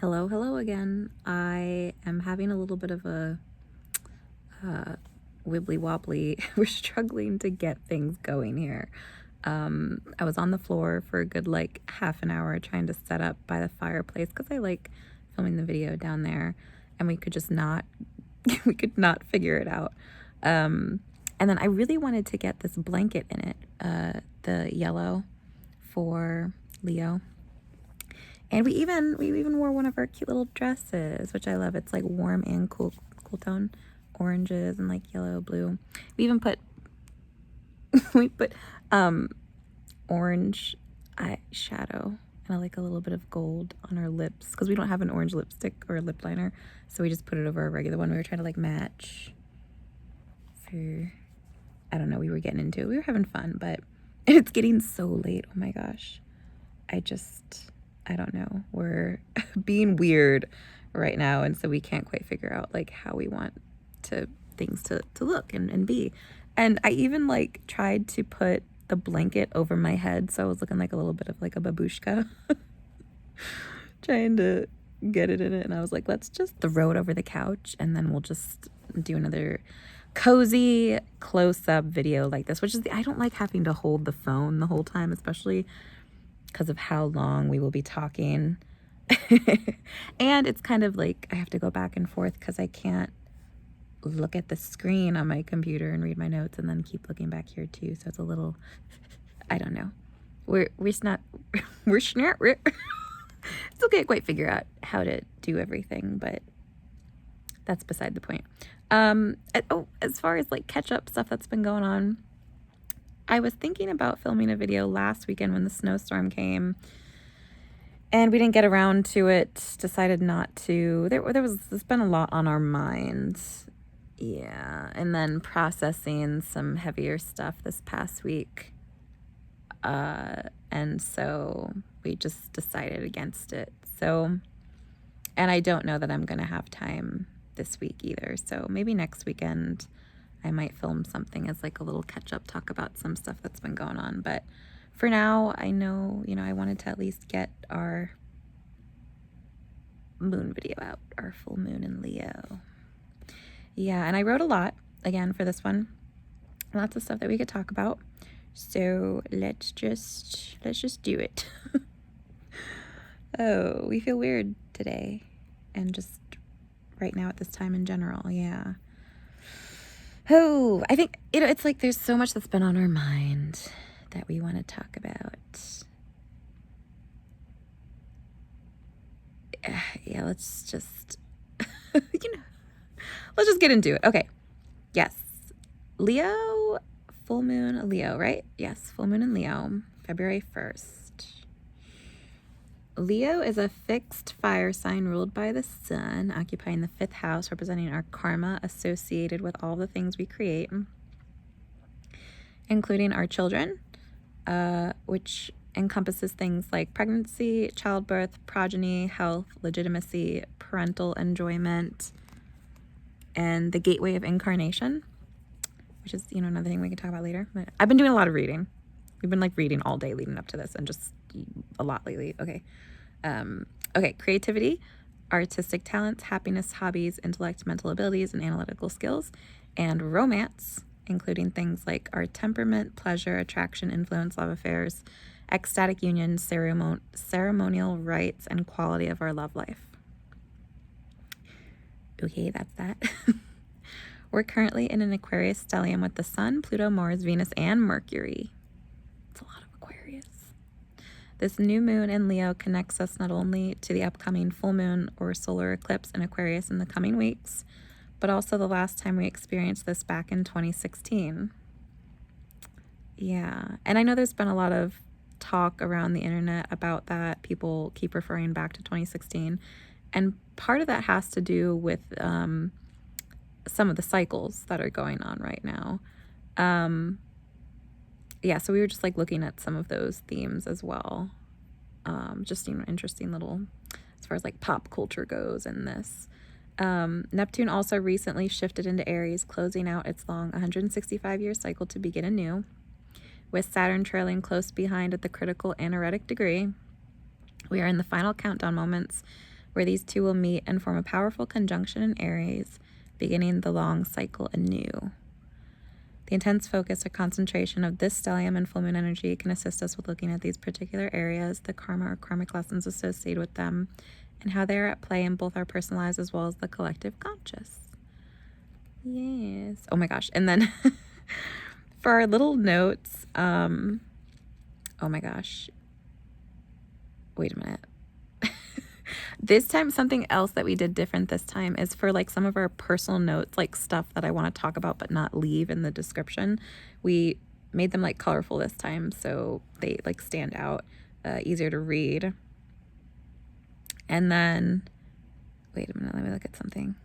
Hello again. I am having a little bit of a wibbly wobbly. We're struggling to get things going here. I was on the floor for a good half an hour trying to set up by the fireplace because I like filming the video down there, and we could just not we could not figure it out. And then I really wanted to get this blanket in it, the yellow for Leo. And we even wore one of our cute little dresses, which I love. It's like warm and cool tone oranges and like yellow, blue. We even put orange eyeshadow and like a little bit of gold on our lips because we don't have an orange lipstick or a lip liner, so we just put it over our regular one. We were trying to like match for, I don't know, we were getting into it. We were having fun, but it's getting so late. Oh my gosh. I don't know. We're being weird right now, and so we can't quite figure out like how we want things to look and be. And I even like tried to put the blanket over my head, so I was looking like a little bit of like a babushka. Trying to get it in it, and I was like, let's just throw it over the couch and then we'll just do another cozy close-up video like this, which is I don't like having to hold the phone the whole time, especially because of how long we will be talking. And it's kind of like I have to go back and forth because I can't look at the screen on my computer and read my notes and then keep looking back here too. So it's a little, I don't know. We're not still can't quite figure out how to do everything, but that's beside the point. As far as like catch up stuff that's been going on, I was thinking about filming a video last weekend when the snowstorm came, and we didn't get around to it. Decided not to. There's been a lot on our minds, yeah, and then processing some heavier stuff this past week, and so we just decided against it. So, and I don't know that I'm gonna have time this week either. So maybe next weekend I might film something as like a little catch-up, talk about some stuff that's been going on. But for now, I know, I wanted to at least get our moon video out, our full moon in Leo. Yeah, and I wrote a lot, again, for this one. Lots of stuff that we could talk about. So let's just do it. Oh, we feel weird today. And just right now at this time in general, yeah. Oh, I think, it's like there's so much that's been on our mind that we want to talk about. Yeah, let's just, let's just get into it. Okay. Yes. Leo, full moon, Leo, right? Yes, full moon in Leo, February 1st. Leo is a fixed fire sign ruled by the sun, occupying the 5th house, representing our karma associated with all the things we create, including our children, which encompasses things like pregnancy, childbirth, progeny, health, legitimacy, parental enjoyment, and the gateway of incarnation, which is, another thing we can talk about later. But I've been doing a lot of reading. We've been reading all day leading up to this, and just a lot lately. Okay. Creativity, artistic talents, happiness, hobbies, intellect, mental abilities, and analytical skills, and romance, including things like our temperament, pleasure, attraction, influence, love affairs, ecstatic union, ceremonial rites, and quality of our love life. Okay, that's that. We're currently in an Aquarius stellium with the Sun, Pluto, Mars, Venus, and Mercury. It's a lot of Aquarius. This new moon in Leo connects us not only to the upcoming full moon or solar eclipse in Aquarius in the coming weeks, but also the last time we experienced this back in 2016. Yeah, and I know there's been a lot of talk around the internet about that. People keep referring back to 2016, and part of that has to do with some of the cycles that are going on right now. Yeah, so we were just like looking at some of those themes as well. Just, interesting little, as far as like pop culture goes in this. Neptune also recently shifted into Aries, closing out its long 165-year cycle to begin anew, with Saturn trailing close behind at the critical anaretic degree. We are in the final countdown moments where these two will meet and form a powerful conjunction in Aries, beginning the long cycle anew. The intense focus or concentration of this stellium and full moon energy can assist us with looking at these particular areas, the karma or karmic lessons associated with them, and how they are at play in both our personal lives as well as the collective conscious. Yes. Oh my gosh. And then for our little notes, oh my gosh. Wait a minute. This time, something else that we did different this time is for like some of our personal notes, like stuff that I want to talk about but not leave in the description. We made them like colorful this time so they like stand out, easier to read. And then, wait a minute, let me look at something.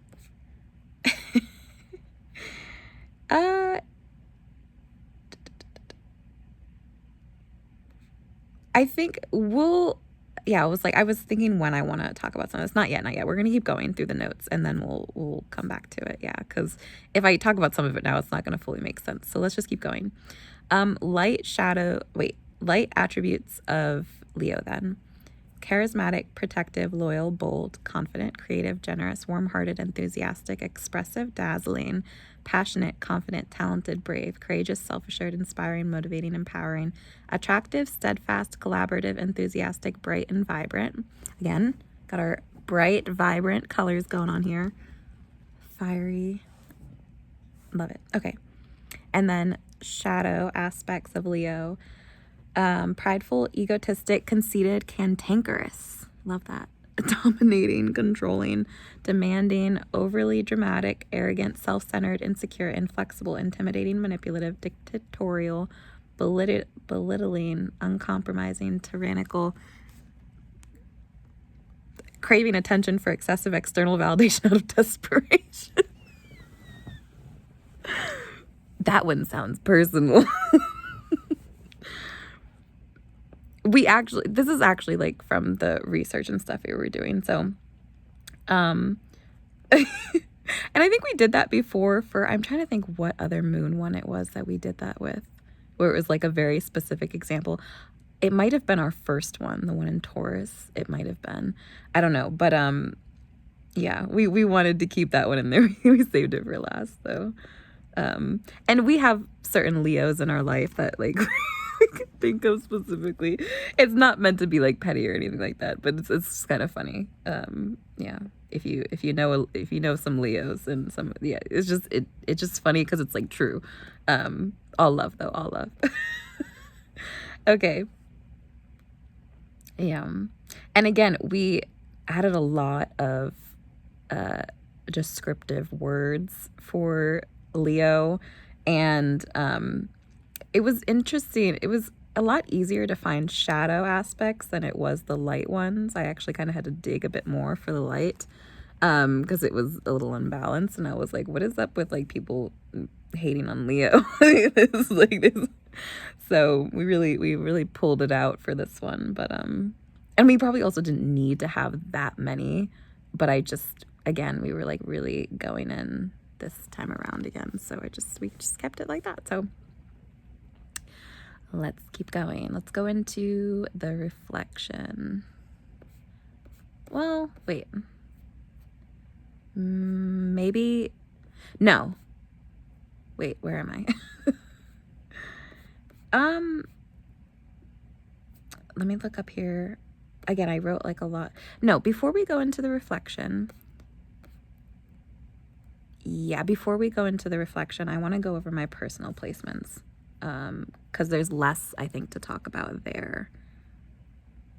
I think I was thinking when I want to talk about something. It's not yet. We're going to keep going through the notes and then we'll come back to it. Yeah, because if I talk about some of it now, it's not going to fully make sense. So let's just keep going. Light attributes of Leo then. Charismatic, protective, loyal, bold, confident, creative, generous, warm-hearted, enthusiastic, expressive, dazzling, passionate, confident, talented, brave, courageous, self-assured, inspiring, motivating, empowering, attractive, steadfast, collaborative, enthusiastic, bright, and vibrant. Again, got our bright, vibrant colors going on here. Fiery. Love it. Okay. And then shadow aspects of Leo. Prideful, egotistic, conceited, cantankerous. Love that. Dominating, controlling, demanding, overly dramatic, arrogant, self-centered, insecure, inflexible, intimidating, manipulative, dictatorial, belittling, uncompromising, tyrannical, craving attention for excessive external validation out of desperation. That one sounds personal. This is actually like from the research and stuff we were doing. So, and I think we did that before I'm trying to think what other moon one it was that we did that with, where it was like a very specific example. It might have been our first one, the one in Taurus. It might have been, I don't know. But, yeah, we wanted to keep that one in there. We saved it for last though. And we have certain Leos in our life that like, we can think of specifically. It's not meant to be like petty or anything like that, but it's kind of funny. Yeah, if you know some Leos and some, yeah, it's just funny because it's like true. All love though, all love. Okay. Yeah, and again we added a lot of descriptive words for Leo, and it was interesting. It was a lot easier to find shadow aspects than it was the light ones. I actually kind of had to dig a bit more for the light because it was a little unbalanced, and I was like, what is up with like people hating on Leo? It's like this. So we really pulled it out for this one, but and we probably also didn't need to have that many, but again we were like really going in this time around again, so we just kept it like that. So let's keep going. Let's go into the reflection. Well, wait. Maybe. No. Wait, where am I? Let me look up here. Again, I wrote like a lot. No, before we go into the reflection. Yeah, before we go into the reflection, I want to go over my personal placements. Because there's less, I think, to talk about there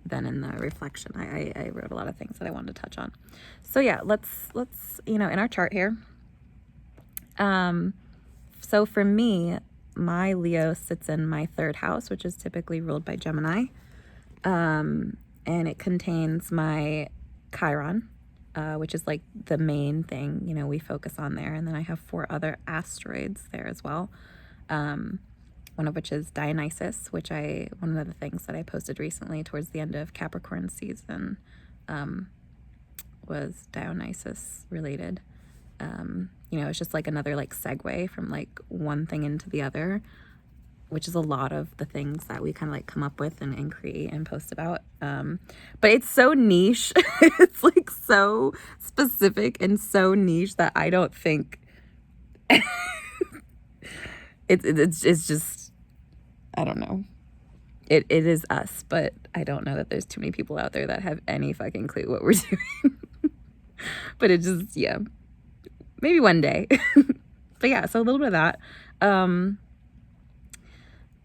than in the reflection. I wrote a lot of things that I wanted to touch on. So yeah, let's in our chart here. So for me, my Leo sits in my third house, which is typically ruled by Gemini. And it contains my Chiron, which is like the main thing, we focus on there. And then I have 4 other asteroids there as well. One of which is Dionysus, which one of the things that I posted recently towards the end of Capricorn season was Dionysus related. It's just like another like segue from like one thing into the other. which is a lot of the things that we kind of like come up with and create and post about. But it's so niche. It's like so specific and so niche that I don't think it's just, I don't know. It is us, but I don't know that there's too many people out there that have any fucking clue what we're doing. But it just, yeah, maybe one day. But yeah, so a little bit of that.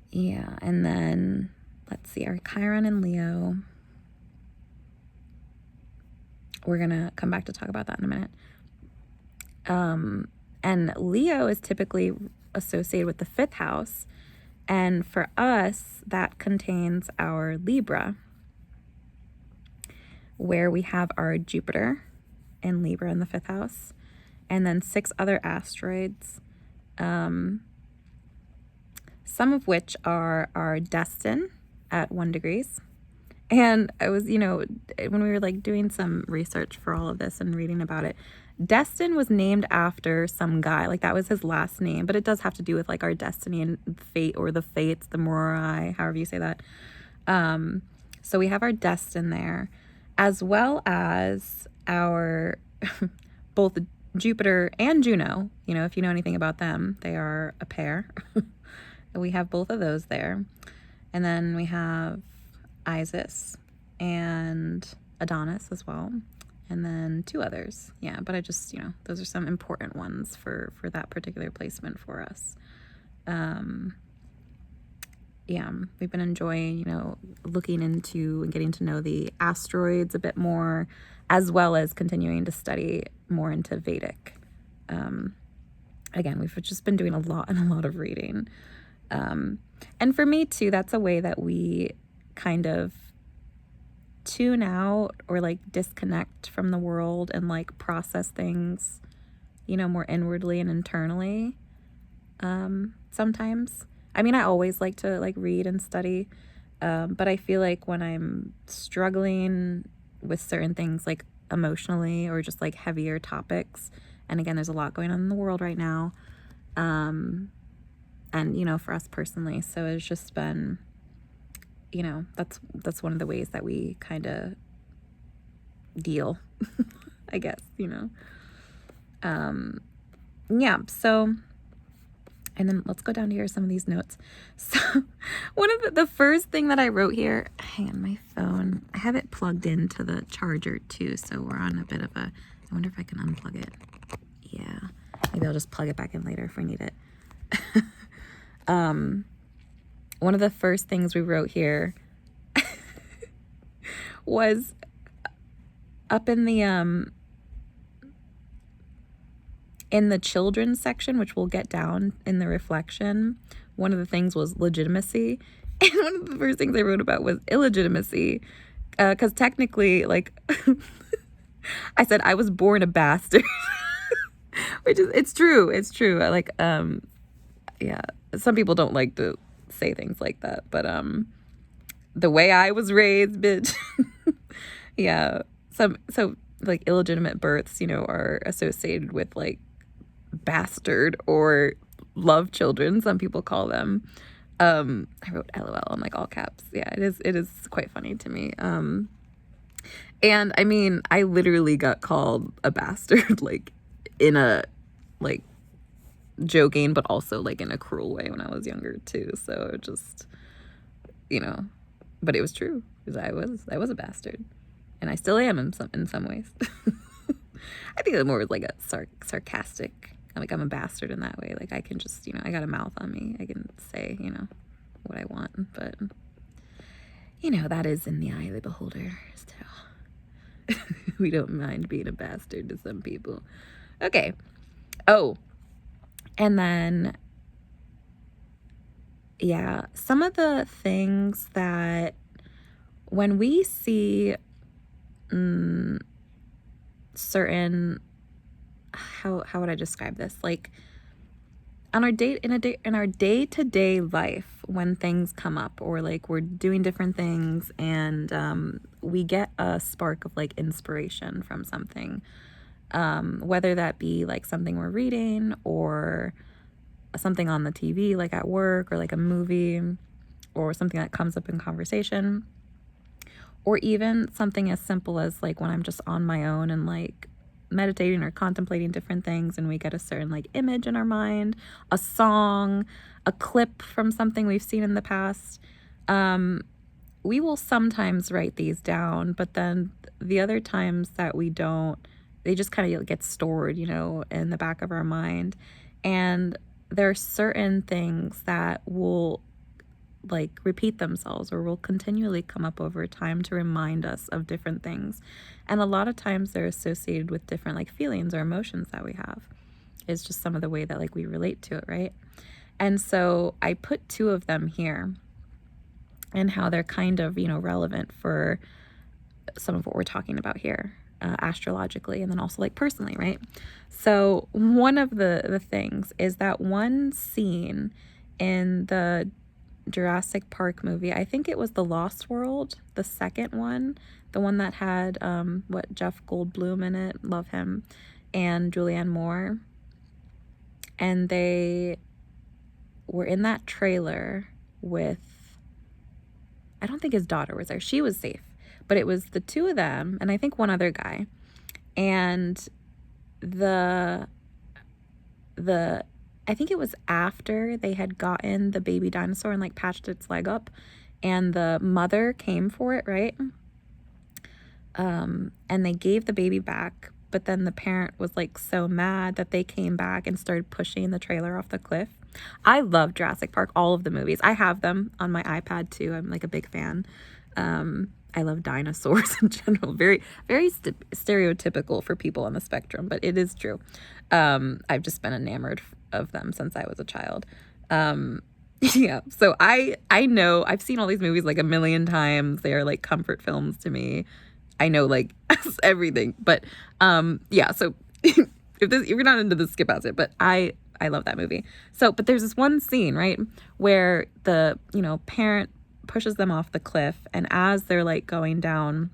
Yeah, and then let's see, our Chiron in Leo. We're gonna come back to talk about that in a minute. And Leo is typically associated with the 5th house, and for us that contains our Libra, where we have our Jupiter and Libra in the 5th house, and then 6 other asteroids, some of which are our destin at 1 degrees. And I was, when we were like doing some research for all of this and reading about it, Destin was named after some guy, like that was his last name, but it does have to do with like our destiny and fate, or the fates, the morai, however you say that. So we have our destin there, as well as our both Jupiter and Juno. If you know anything about them, they are a pair. We have both of those there. And then we have Isis and Adonis as well. And then 2 others. Yeah, but I just, those are some important ones for that particular placement for us. Yeah, we've been enjoying, looking into and getting to know the asteroids a bit more, as well as continuing to study more into Vedic. Again, we've just been doing a lot of reading. And for me too, that's a way that we kind of tune out or like disconnect from the world and like process things, more inwardly and internally. Sometimes, I mean, I always like to like read and study, but I feel like when I'm struggling with certain things, like emotionally or just like heavier topics, and again, there's a lot going on in the world right now, and for us personally, so it's just been, that's one of the ways that we kind of deal, I guess, yeah, so, and then let's go down to here, some of these notes. So one of the first thing that I wrote here, hang on, my phone, I have it plugged into the charger too, so we're on a bit of a, I wonder if I can unplug it. Yeah, maybe I'll just plug it back in later if we need it. One of the first things we wrote here was up in the children's section, which we'll get down in the reflection. One of the things was legitimacy. And one of the first things I wrote about was illegitimacy. Because technically, like, I said I was born a bastard. Which is, it's true. Like, yeah, some people don't like to say things like that, but the way I was raised, bitch. Yeah, so like illegitimate births, are associated with like bastard or love children, some people call them. I wrote LOL in like all caps. Yeah, it is quite funny to me. And I mean, I literally got called a bastard like in a like joking, but also like in a cruel way when I was younger too. So just, but it was true, because I was a bastard, and I still am in some ways. I think it's more like a sarcastic, like I'm a bastard in that way. Like I can just, I got a mouth on me. I can say, what I want, but that is in the eye of the beholder. So we don't mind being a bastard to some people. Okay. Oh, and then, yeah, some of the things that when we see certain, how would I describe this? Like on our in our day-to-day life, when things come up or like we're doing different things and we get a spark of like inspiration from something, whether that be like something we're reading or something on the TV, like at work, or like a movie, or something that comes up in conversation, or even something as simple as like when I'm just on my own and like meditating or contemplating different things, and we get a certain like image in our mind, a song, a clip from something we've seen in the past. We will sometimes write these down, but then the other times that we don't, they just kind of get stored, in the back of our mind. And there are certain things that will like repeat themselves or will continually come up over time to remind us of different things. And a lot of times they're associated with different like feelings or emotions that we have. It's just some of the way that like we relate to it, right? And so I put 2 of them here and how they're kind of, relevant for some of what we're talking about here, astrologically, and then also like personally, right? So one of the things is that one scene in the Jurassic Park movie, I think it was The Lost World, the second one, the one that had Jeff Goldblum in it, love him, and Julianne Moore. And they were in that trailer with, I don't think his daughter was there. She was safe. But it was the 2 of them, and I think one other guy. And I think it was after they had gotten the baby dinosaur and like patched its leg up, and the mother came for it, right? And they gave the baby back, but then the parent was like so mad that they came back and started pushing the trailer off the cliff. I love Jurassic Park, all of the movies. I have them on my iPad too. I'm like a big fan. I love dinosaurs in general. Very, very stereotypical for people on the spectrum, but it is true. I've just been enamored of them since I was a child. Yeah, so I know I've seen all these movies like a million times. They are like comfort films to me. I know like everything, but yeah. So if you're not into this, skip past it. But I love that movie. So, but there's this one scene, right, where the parent pushes them off the cliff, and as they're like going down,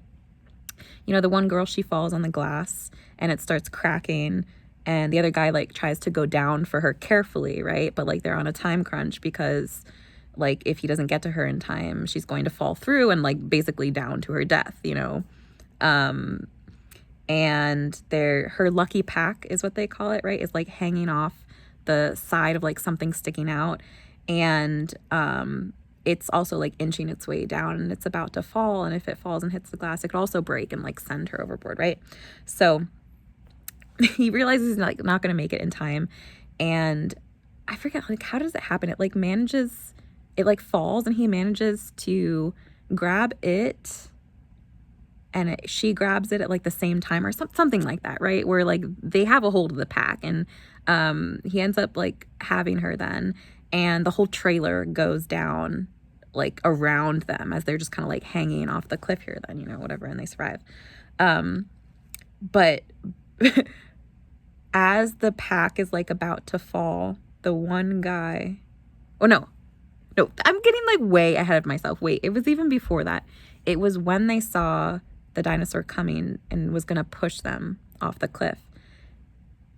the one girl, she falls on the glass and it starts cracking, and the other guy like tries to go down for her carefully, right? But like they're on a time crunch because like if he doesn't get to her in time, she's going to fall through and like basically down to her death, and her lucky pack is what they call it, right? Is like hanging off the side of like something sticking out, and it's also like inching its way down, and it's about to fall, and if it falls and hits the glass, it could also break and like send her overboard, right? So he realizes he's like not going to make it in time, and I forget like how does it happen? It like manages, it like falls, and he manages to grab it, and she grabs it at like the same time or something like that, right? Where like they have a hold of the pack, and he ends up like having her then, and the whole trailer goes down like around them as they're just kind of like hanging off the cliff here then, whatever, and they survive. But as the pack is like about to fall, the one guy, oh no, I'm getting like way ahead of myself. Wait, it was even before that. It was when they saw the dinosaur coming and was going to push them off the cliff.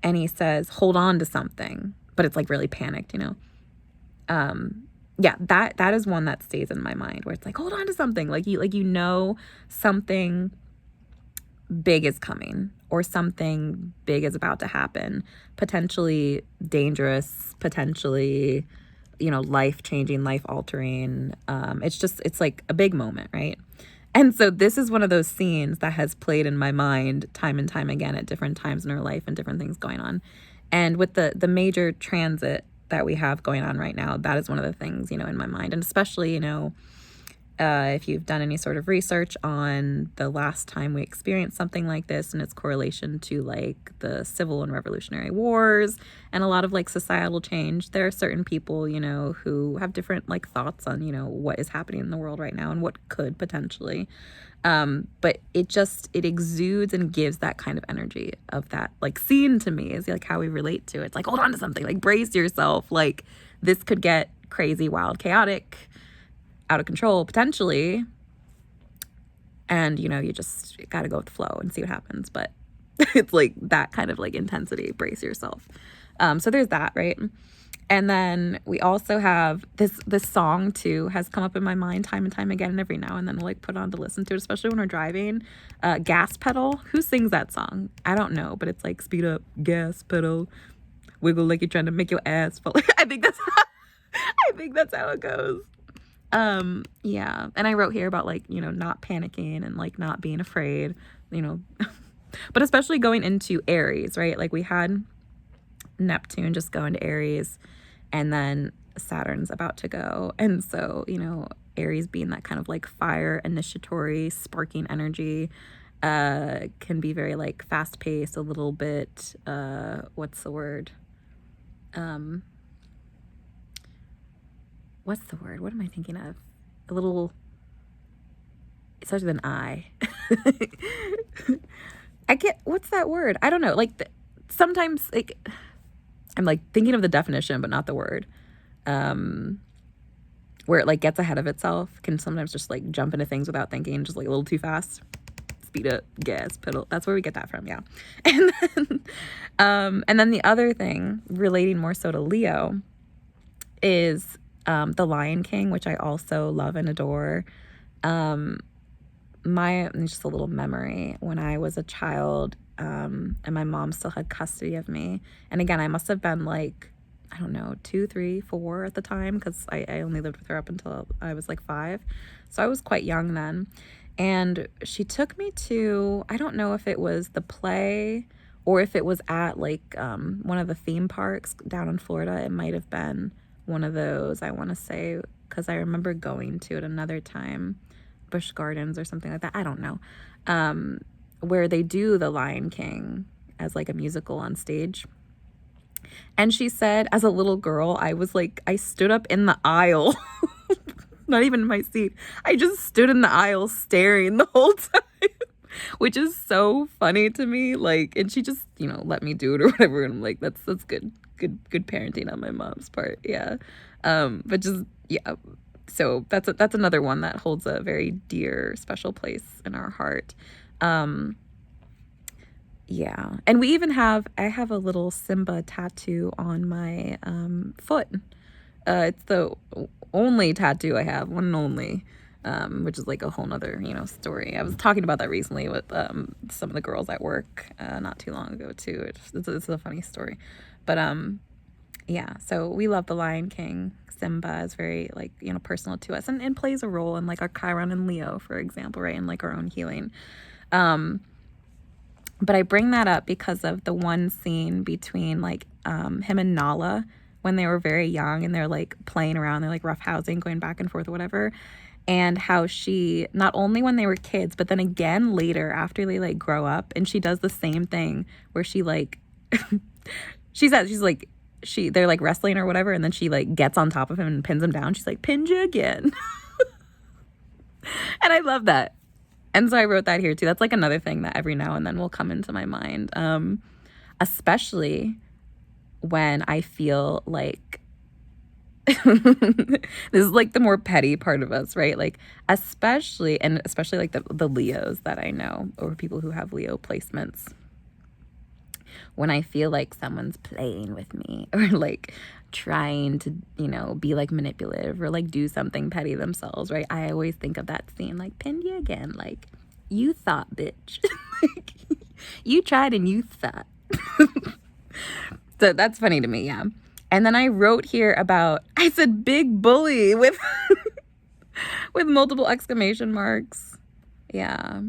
And he says, hold on to something, but it's like really panicked, Yeah, that is one that stays in my mind, where it's like, hold on to something. Like something big is coming, or something big is about to happen, potentially dangerous, potentially, life-changing, life-altering. It's like a big moment, right? And so this is one of those scenes that has played in my mind time and time again at different times in her life and different things going on. And with the major transit that we have going on right now, that is one of the things, in my mind. And especially, if you've done any sort of research on the last time we experienced something like this and its correlation to like the civil and revolutionary wars and a lot of like societal change, there are certain people, who have different like thoughts on, what is happening in the world right now and what could potentially. But it exudes and gives that kind of energy of that like scene to me, is like how we relate to it. It's like, hold on to something, like brace yourself, like this could get crazy, wild, chaotic, out of control potentially, and you just got to go with the flow and see what happens. But It's like that kind of like intensity. Brace yourself. So there's that, right? And then we also have this song too has come up in my mind time and time again, and every now and then we'll like put on to listen to it, especially when we're driving. Gas pedal. Who sings that song? I don't know, but it's like speed up, gas pedal, wiggle like you're trying to make your ass fall. I think that's how it goes. Yeah. And I wrote here about like, you know, not panicking and like not being afraid, you know, but especially going into Aries, right? Like we had Neptune just go into Aries, and then Saturn's about to go. And so, you know, Aries being that kind of like fire, initiatory, sparking energy, can be very like fast paced, a little bit, what's the word? What's the word? What am I thinking of? A little, it starts with an I. What's that word? I don't know. Like sometimes like, I'm like thinking of the definition, but not the word. Where it like gets ahead of itself, can sometimes just like jump into things without thinking, just like a little too fast. Speed up, gas pedal. That's where we get that from, yeah. And then the other thing relating more so to Leo is the Lion King, which I also love and adore. Just a little memory when I was a child, and my mom still had custody of me. And again, I must have been like, I don't know, 2, 3, 4 at the time, because I only lived with her up until I was like 5. So I was quite young then. And she took me to, I don't know if it was the play or if it was at like one of the theme parks down in Florida. It might have been one of those, I want to say, because I remember going to it another time, Busch Gardens or something like that. I don't know. Where they do the Lion King as like a musical on stage. And she said, as a little girl, I stood up in the aisle, not even in my seat. I just stood in the aisle staring the whole time, which is so funny to me. Like, and she just, you know, let me do it or whatever. And I'm like, that's good parenting on my mom's part. Yeah. But just, yeah. So that's another one that holds a very dear, special place in our heart. Yeah. And I have a little Simba tattoo on my foot. It's the only tattoo I have, one and only, which is like a whole nother, you know, story. I was talking about that recently with some of the girls at work not too long ago too. It's a funny story. But yeah, so we love the Lion King. Simba is very like, you know, personal to us and plays a role in like our Chiron and Leo, for example, right? And like our own healing. But I bring that up because of the one scene between like him and Nala when they were very young and they're like playing around, they're like roughhousing, going back and forth or whatever. And how she, not only when they were kids, but then again later after they like grow up, and she does the same thing where she like, they're like wrestling or whatever, and then she like gets on top of him and pins him down. She's like, pinned you again. And I love that. And so I wrote that here too. That's like another thing that every now and then will come into my mind, especially when I feel like this is like the more petty part of us, right? Like especially like the Leos that I know, or people who have Leo placements. When I feel like someone's playing with me or like trying to, you know, be like manipulative or like do something petty themselves, right? I always think of that scene, like, pinned you again, like, you thought, bitch. Like, you tried and you thought. So that's funny to me, yeah. And then I wrote here about, I said big bully with with multiple exclamation marks. Yeah.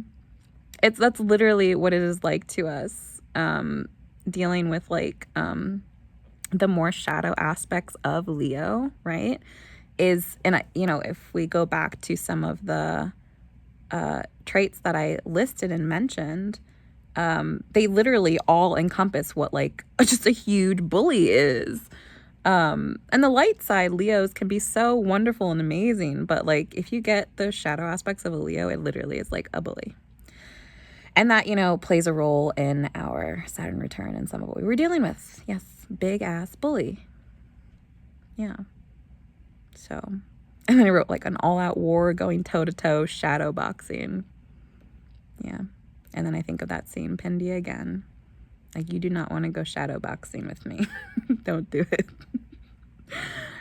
That's literally what it is like to us. Dealing with like the more shadow aspects of Leo, right? If we go back to some of the traits that I listed and mentioned, they literally all encompass what like just a huge bully is. And the light side, Leos can be so wonderful and amazing, but like if you get the shadow aspects of a Leo, it literally is like a bully. And that, you know, plays a role in our Saturn return and some of what we were dealing with. Yes, big ass bully. Yeah. So, and then I wrote like an all out war going toe to toe, shadow boxing. Yeah. And then I think of that same Pindy again. Like, you do not want to go shadow boxing with me. Don't do it.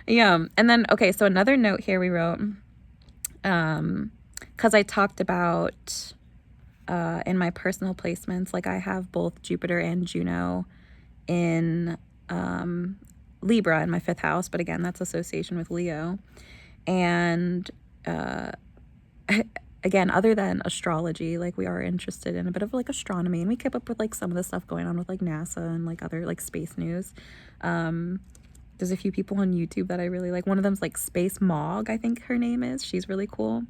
Yeah. And then, okay, so another note here we wrote, because I talked about in my personal placements, like I have both Jupiter and Juno in Libra in my 5th house, but again, that's association with Leo. And again, other than astrology, like we are interested in a bit of like astronomy, and we keep up with like some of the stuff going on with like NASA and like other like space news. There's a few people on YouTube that I really like. One of them's like Space Mog, I think her name is. She's really cool.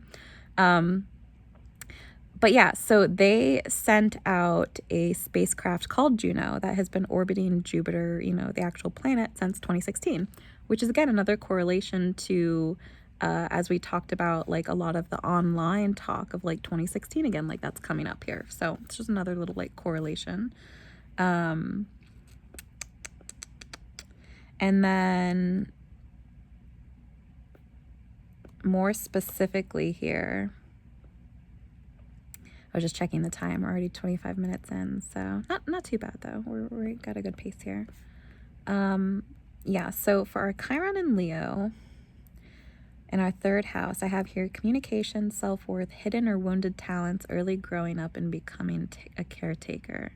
But yeah, so they sent out a spacecraft called Juno that has been orbiting Jupiter, you know, the actual planet, since 2016, which is, again, another correlation to, as we talked about, like a lot of the online talk of like 2016 again, like that's coming up here. So it's just another little like correlation. And then more specifically here, I was just checking the time. We're already 25 minutes in, so not too bad though. We got a good pace here. Yeah, so for our Chiron and Leo, in our 3rd house, I have here communication, self-worth, hidden or wounded talents, early growing up and becoming a caretaker.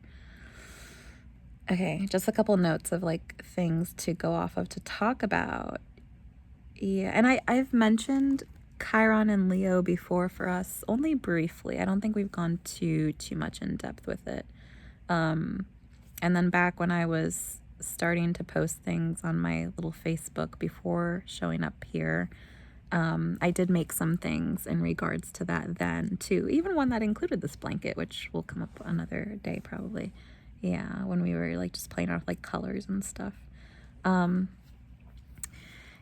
Okay, just a couple notes of like things to go off of to talk about. Yeah, and I've mentioned Chiron and Leo before for us, only briefly. I don't think we've gone too much in depth with it. And then back when I was starting to post things on my little Facebook before showing up here, I did make some things in regards to that then too. Even one that included this blanket, which will come up another day probably. Yeah, when we were like just playing off like colors and stuff.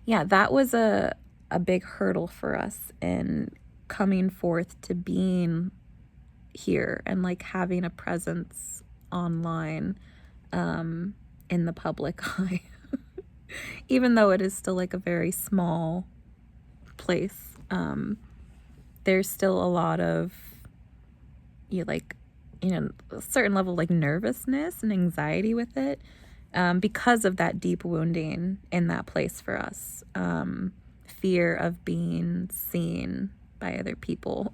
Yeah, that was a big hurdle for us in coming forth to being here and like having a presence online in the public eye. Even though it is still like a very small place, there's still a lot of a certain level of like nervousness and anxiety with it, because of that deep wounding in that place for us. Fear of being seen by other people,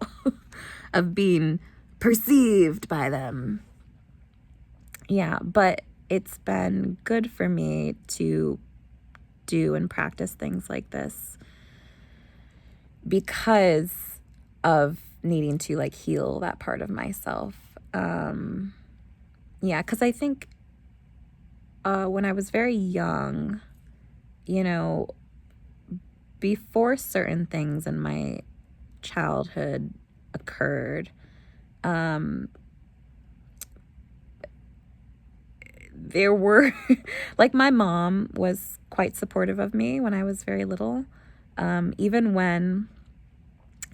of being perceived by them. Yeah, but it's been good for me to do and practice things like this because of needing to like heal that part of myself. Yeah, because I think when I was very young, before certain things in my childhood occurred, there were like my mom was quite supportive of me when I was very little. Even when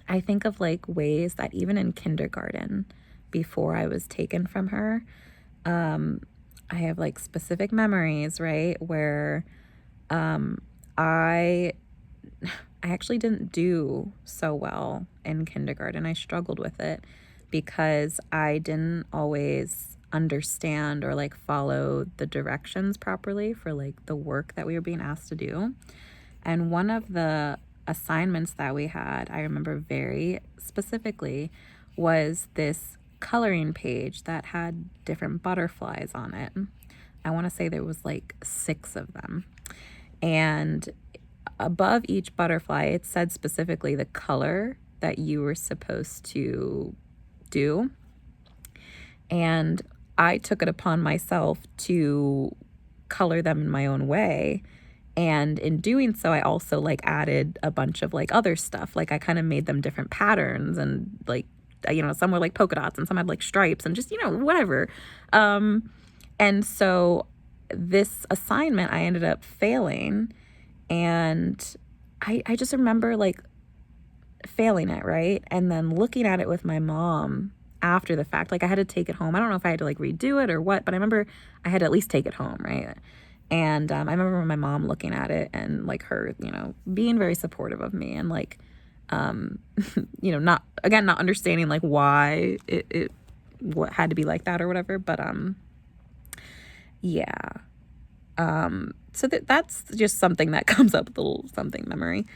I think of like ways that even in kindergarten, before I was taken from her, I have like specific memories, right, where I actually didn't do so well in kindergarten. I struggled with it because I didn't always understand or like follow the directions properly for like the work that we were being asked to do. And one of the assignments that we had, I remember very specifically, was this coloring page that had different butterflies on it. I want to say there was like 6 of them. And above each butterfly, it said specifically the color that you were supposed to do. And I took it upon myself to color them in my own way. And in doing so, I also like added a bunch of like other stuff. Like I kind of made them different patterns, and like, some were like polka dots and some had like stripes and just, whatever. And so this assignment, I ended up failing. And I just remember like failing it, right? And then looking at it with my mom after the fact. Like I had to take it home. I don't know if I had to like redo it or what, but I remember I had to at least take it home, right? And I remember my mom looking at it and like her, being very supportive of me and like, not understanding like why it what had to be like that or whatever. But yeah. So that's just something that comes up, a little something memory.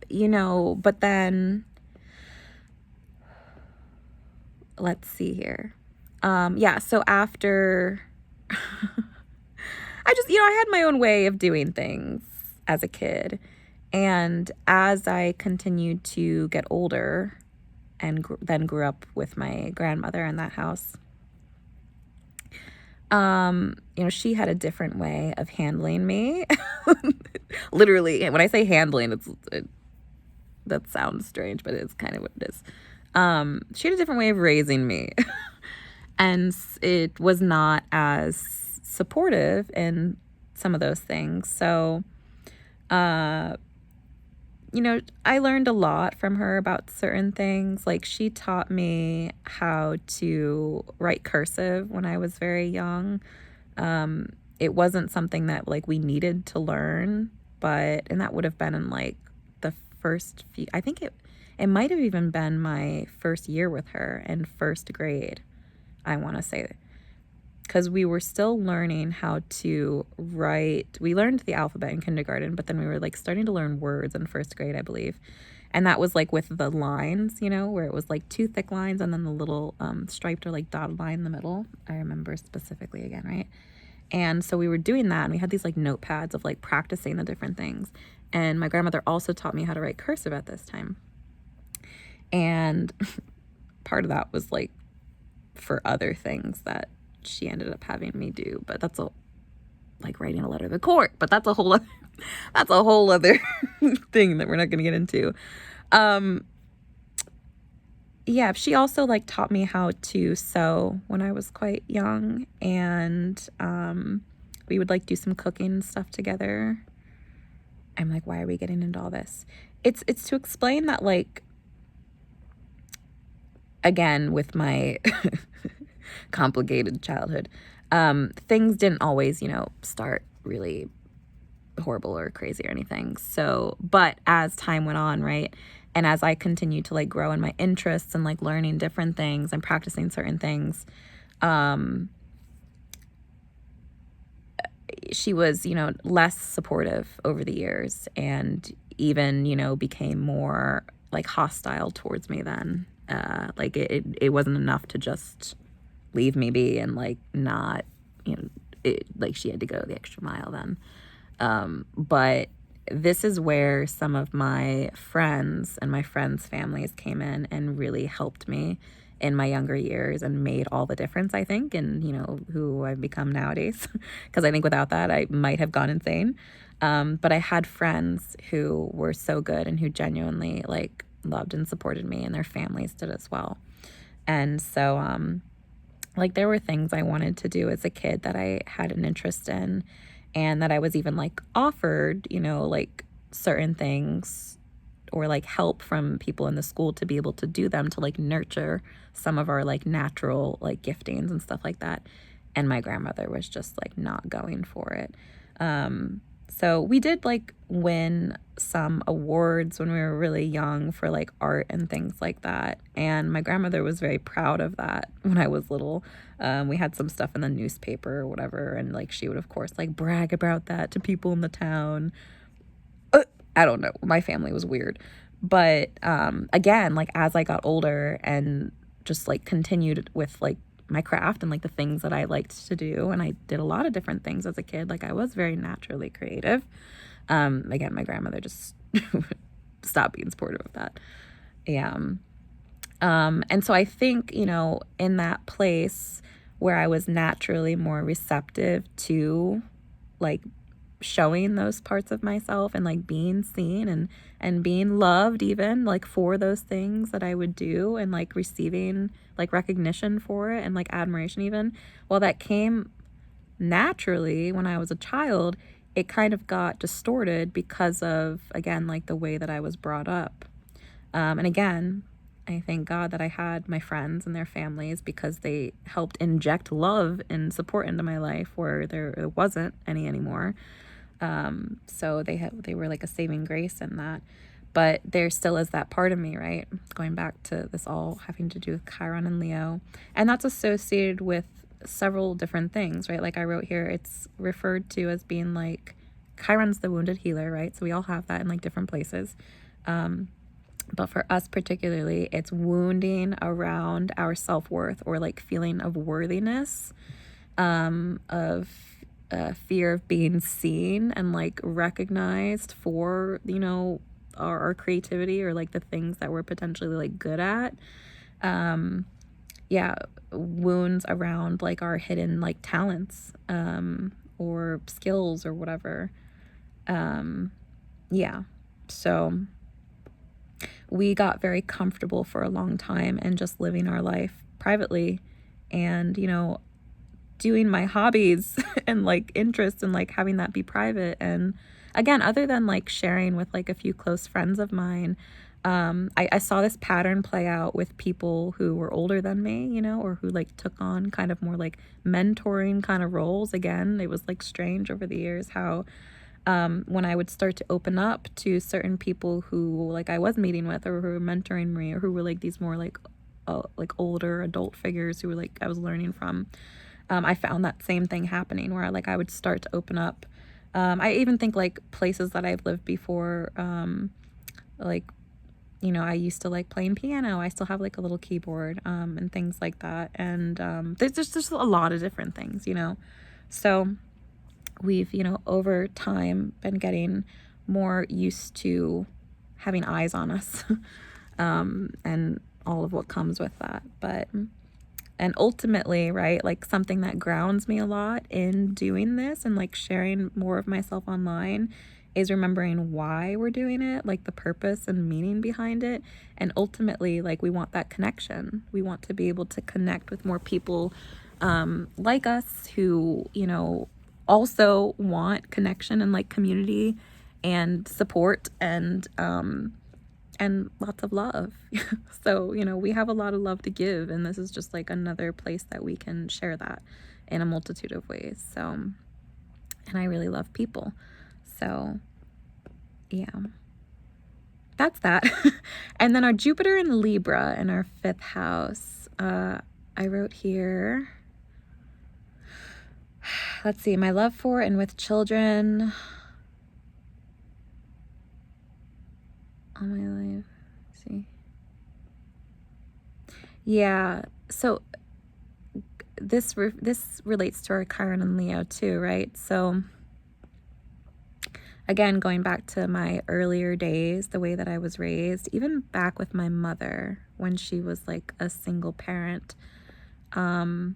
You know, but then let's see here. Yeah, so after I just, you know, I had my own way of doing things as a kid. And as I continued to get older and then grew up with my grandmother in that house, you know, she had a different way of handling me. Literally, when I say handling, that sounds strange, but it's kind of what it is. She had a different way of raising me. And it was not as supportive in some of those things. So, you know, I learned a lot from her about certain things. Like, she taught me how to write cursive when I was very young. It wasn't something that like we needed to learn, and that would have been in like the first few, I think it might have even been my first year with her in first grade, I want to say, because we were still learning how to write. We learned the alphabet in kindergarten, but then we were like starting to learn words in first grade, I believe. And that was like with the lines, you know, where it was like 2 thick lines and then the little striped or like dotted line in the middle. I remember specifically again, right? And so we were doing that, and we had these like notepads of like practicing the different things. And my grandmother also taught me how to write cursive at this time. And part of that was like for other things that she ended up having me do, but that's like writing a letter to the court, but that's a whole other thing that we're not going to get into. Yeah, she also like taught me how to sew when I was quite young, and we would like do some cooking stuff together. I'm like, why are we getting into all this? It's to explain that, like, again, with my complicated childhood, things didn't always, you know, start really horrible or crazy or anything. So, but as time went on, right, and as I continued to like grow in my interests and like learning different things and practicing certain things, she was, you know, less supportive over the years, and even, you know, became more like hostile towards me then. Like it wasn't enough to just leave me be and like not, you know, like she had to go the extra mile then. But this is where some of my friends and my friends' families came in and really helped me in my younger years and made all the difference, I think, and, you know, who I've become nowadays. Because I think without that, I might have gone insane. But I had friends who were so good and who genuinely like loved and supported me, and their families did as well. And so, like, there were things I wanted to do as a kid that I had an interest in, and that I was even like offered, you know, like certain things or like help from people in the school to be able to do them, to like nurture some of our like natural like giftings and stuff like that. And my grandmother was just like not going for it. So we did like win some awards when we were really young for like art and things like that. And my grandmother was very proud of that when I was little. We had some stuff in the newspaper or whatever. And like she would, of course, like brag about that to people in the town. I don't know. My family was weird. But again, like as I got older and just like continued with like my craft and like the things that I liked to do, and I did a lot of different things as a kid. Like I was very naturally creative. Again, my grandmother just stopped being supportive of that. Yeah. And so I think, you know, in that place where I was naturally more receptive to like showing those parts of myself and like being seen and being loved, even like for those things that I would do, and like receiving like recognition for it and like admiration even, well, that came naturally when I was a child. It kind of got distorted because of, again, like the way that I was brought up. And again, I thank God that I had my friends and their families, because they helped inject love and support into my life where there wasn't any anymore. So they were like a saving grace in that. But there still is that part of me, right? Going back to this all having to do with Chiron and Leo. And that's associated with several different things, right? Like I wrote here, it's referred to as being like, Chiron's the wounded healer, right? So we all have that in like different places. But for us particularly, it's wounding around our self-worth, or like feeling of worthiness, of fear of being seen and like recognized for, you know, our creativity, or like the things that we're potentially like good at. Yeah, wounds around like our hidden like talents, or skills or whatever. Yeah, so we got very comfortable for a long time and just living our life privately, and, you know, doing my hobbies and like interests, and like having that be private. And again, other than like sharing with like a few close friends of mine, I saw this pattern play out with people who were older than me, you know, or who like took on kind of more like mentoring kind of roles. Again, it was like strange over the years how when I would start to open up to certain people who like I was meeting with, or who were mentoring me, or who were like these more like older adult figures who were like I was learning from, I found that same thing happening, where like I would start to open up. I even think like places that I've lived before, like, you know, I used to like playing piano. I still have like a little keyboard, and things like that. And there's just a lot of different things, you know. So we've, you know, over time been getting more used to having eyes on us, and all of what comes with that. But, and ultimately, right, like something that grounds me a lot in doing this and like sharing more of myself online is remembering why we're doing it, like the purpose and meaning behind it. And ultimately, like we want that connection. We want to be able to connect with more people like us, who, you know, also want connection and like community and support, and lots of love. So, you know, we have a lot of love to give, and this is just like another place that we can share that in a multitude of ways. So, and I really love people. So, yeah, that's that. And then our Jupiter in Libra in our 5th house. I wrote here, let's see, my love for and with children all my life. Let's see. Yeah, so this relates to our Chiron and Leo too, right? So again, going back to my earlier days, the way that I was raised, even back with my mother when she was like a single parent, and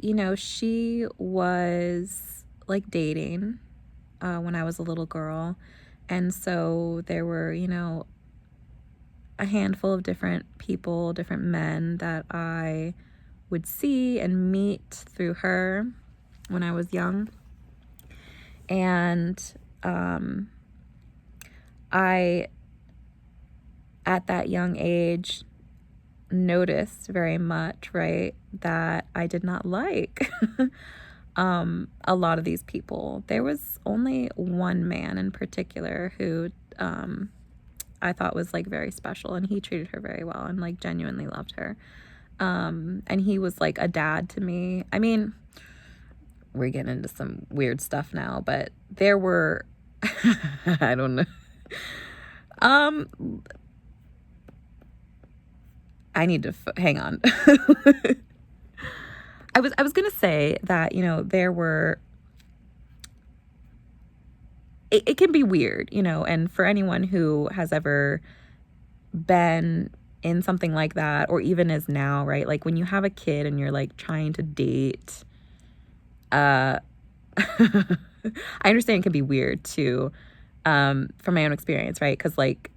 you know, she was like dating when I was a little girl, and so there were, you know, a handful of different people, different men that I would see and meet through her when I was young. And I, at that young age, noticed very much, right, that I did not like a lot of these people. There was only one man in particular who I thought was like very special, and he treated her very well and like genuinely loved her. And he was like a dad to me. I mean, we're getting into some weird stuff now, but there were, I don't know. I need to hang on. I was gonna say that, you know, there were, it can be weird, you know, and for anyone who has ever been in something like that, or even is now, right? Like when you have a kid and you're like trying to date, I understand it can be weird too, from my own experience, right? Because like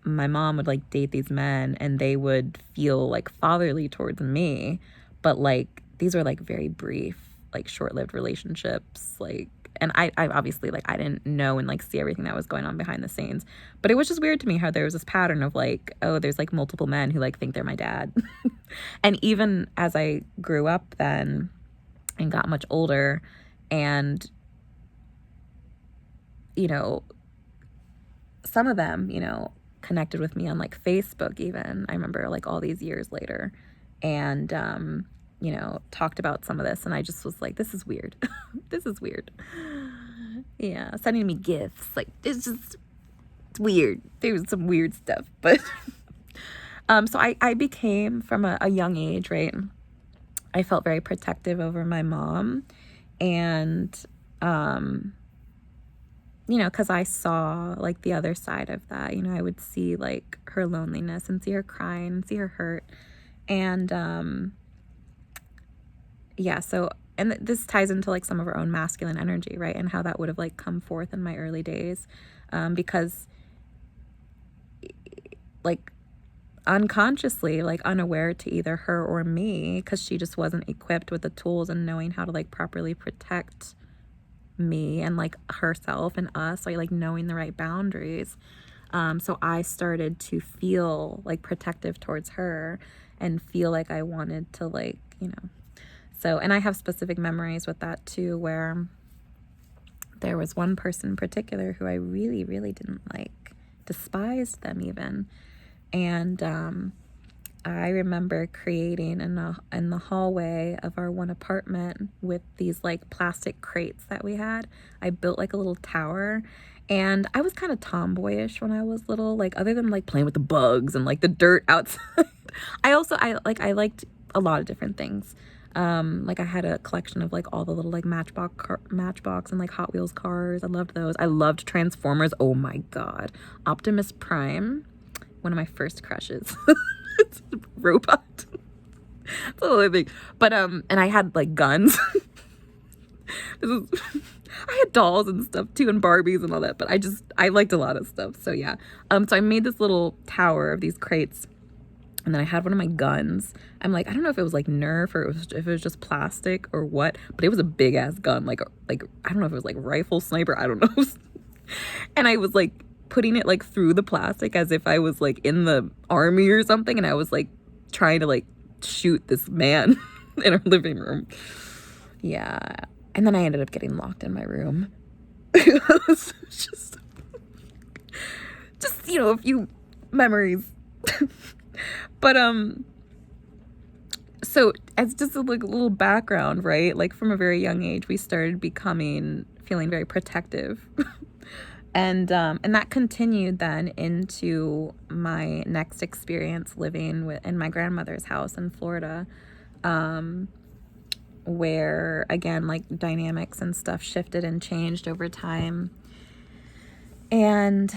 my mom would like date these men and they would feel like fatherly towards me, but like these were like very brief, like short-lived relationships, like, and I obviously like I didn't know and like see everything that was going on behind the scenes, but it was just weird to me how there was this pattern of like, oh, there's like multiple men who like think they're my dad. And even as I grew up then and got much older, and you know, some of them, you know, connected with me on like Facebook even. I remember like all these years later, and you know, talked about some of this, and I just was like, this is weird. This is weird. Yeah, sending me gifts, like it's weird. There was some weird stuff, but so I became, from a young age, right, I felt very protective over my mom, and you know, because I saw like the other side of that. You know, I would see like her loneliness and see her crying and see her hurt. And yeah, so, and this ties into like some of our own masculine energy, right? And how that would have like come forth in my early days. Because like unconsciously, like unaware to either her or me, because she just wasn't equipped with the tools and knowing how to like properly protect me and like herself and us, like knowing the right boundaries. So I started to feel like protective towards her and feel like I wanted to, like, you know, so, and I have specific memories with that too, where there was one person in particular who I really, really didn't like, despised them even. And I remember creating in the hallway of our one apartment with these like plastic crates that we had. I built like a little tower, and I was kind of tomboyish when I was little, like other than like playing with the bugs and like the dirt outside. I liked a lot of different things. Like I had a collection of like all the little like Matchbox and like Hot Wheels cars. I loved those. I loved Transformers. Oh my God. Optimus Prime, one of my first crushes. It's a robot. It's a little big. But and I had like guns. I had dolls and stuff too, and Barbies and all that, but I liked a lot of stuff. So yeah. So I made this little tower of these crates, and then I had one of my guns. I'm like, I don't know if it was like Nerf or if it was just plastic or what, but it was a big ass gun. Like I don't know if it was like rifle sniper. I don't know. And I was like putting it like through the plastic as if I was like in the army or something, and I was like trying to like shoot this man in our living room. Yeah. And then I ended up getting locked in my room. just you know, a few memories. But so as just a like little background, right? Like from a very young age, we started feeling very protective. And that continued then into my next experience living in my grandmother's house in Florida, where again, like dynamics and stuff shifted and changed over time. And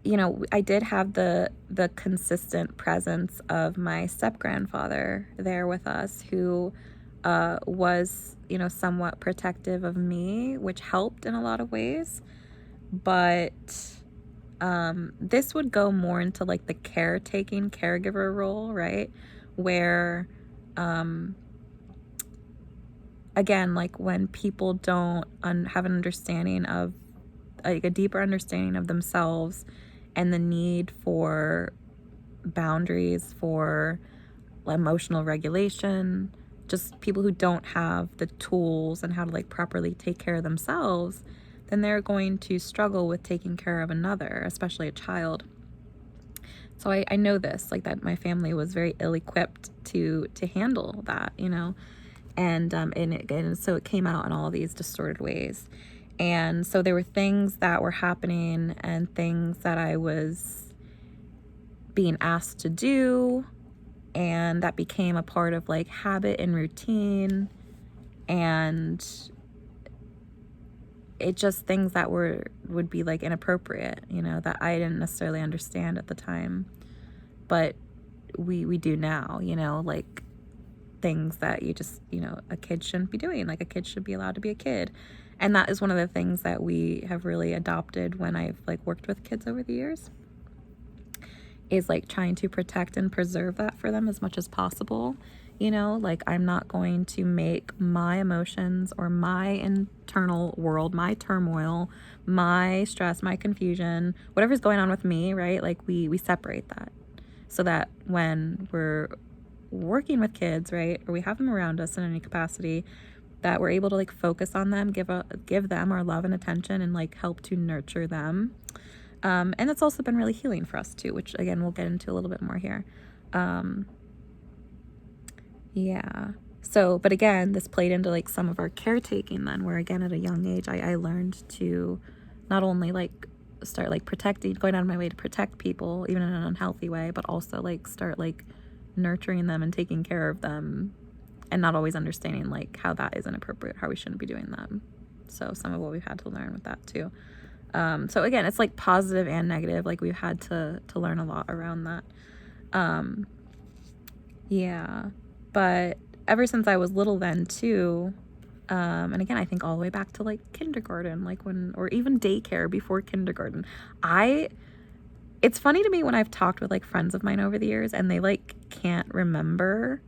you know, I did have the consistent presence of my step-grandfather there with us, who was, you know, somewhat protective of me, which helped in a lot of ways. But this would go more into like the caregiver role, right? Where again, like when people don't have an understanding of like a deeper understanding of themselves and the need for boundaries, for emotional regulation, just people who don't have the tools and how to like properly take care of themselves, then they're going to struggle with taking care of another, especially a child. So I know this, like that my family was very ill-equipped to handle that, you know, and so it came out in all these distorted ways. And so there were things that were happening and things that I was being asked to do, and that became a part of like habit and routine, and it just things that would be like inappropriate, you know, that I didn't necessarily understand at the time, but we do now, you know, like things that you just, you know, a kid shouldn't be doing. Like a kid should be allowed to be a kid. And that is one of the things that we have really adopted when I've like worked with kids over the years, is like trying to protect and preserve that for them as much as possible. You know, like I'm not going to make my emotions or my internal world, my turmoil, my stress, my confusion, whatever's going on with me, right? Like we separate that, so that when we're working with kids, right, or we have them around us in any capacity, that we're able to like focus on them, give them our love and attention, and like help to nurture them. And it's also been really healing for us too, which again we'll get into a little bit more here. Yeah. So, but again, this played into like some of our caretaking then, where again at a young age I learned to not only like start like protecting, going out of my way to protect people even in an unhealthy way, but also like start like nurturing them and taking care of them, and not always understanding like how that is inappropriate, how we shouldn't be doing that. So some of what we've had to learn with that too. So again, it's like positive and negative, like we've had to learn a lot around that. Yeah, but ever since I was little then too, and again, I think all the way back to like kindergarten, like when, or even daycare before kindergarten, it's funny to me when I've talked with like friends of mine over the years and they like can't remember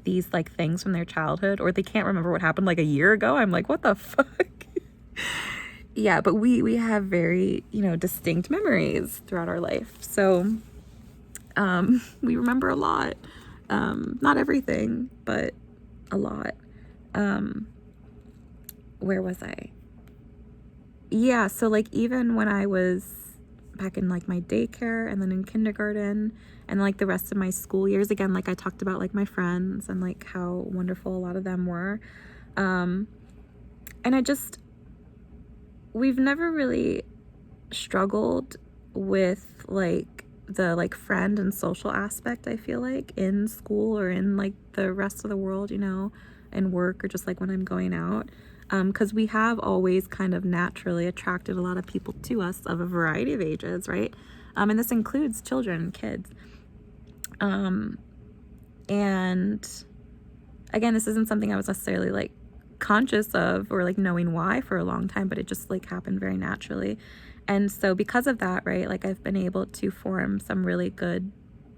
these like things from their childhood, or they can't remember what happened like a year ago. I'm like, what the fuck? Yeah, but we have very, distinct memories throughout our life. So we remember a lot. Not everything, but a lot. Where was I? Yeah, so like even when I was back in like my daycare and then in kindergarten and like the rest of my school years, again, like I talked about like my friends and like how wonderful a lot of them were. And we've never really struggled with like the like friend and social aspect, I feel like, in school or in like the rest of the world, and work, or just like when I'm going out. Because we have always kind of naturally attracted a lot of people to us of a variety of ages, right? And this includes children and kids. And again, this isn't something I was necessarily like conscious of or like knowing why for a long time, but it just like happened very naturally. And so because of that, right, like I've been able to form some really good,